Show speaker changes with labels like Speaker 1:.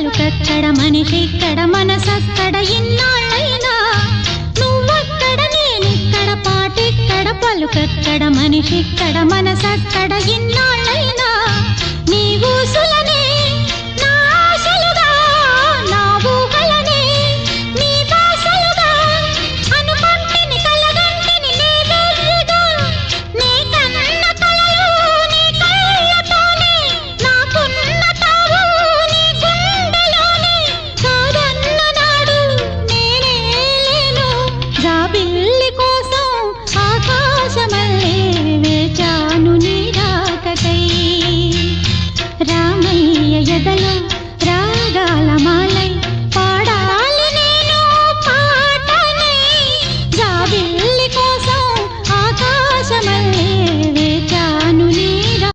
Speaker 1: పలుకక్కడ మనిషిక్కడ మనసక్కడ ఇన్నాళ్ళైనా నువ్వక్కడ నేనిక్కడ పాటిక్కడ పలుకక్కడ మనిషిక్కడ మనసక్కడ ఇన్నాళ్ళైనా నీ ఊసులనే నా ఆశలుగా నా ఊహలనే నీ బాసలుగా అనుకుంటిని కలగంటిని నీ వేరుగా నీ కన్న కలలు నీ కళ్ళతోనే నాకున్న తావు నీ గుండెలోనే కాదన్న నాడు నేనే లేను జాబిల్లి కోసం ఆకాశమల్లే వేచాను నీ రాకకై రామయ్య ఎదలో రాగాల మా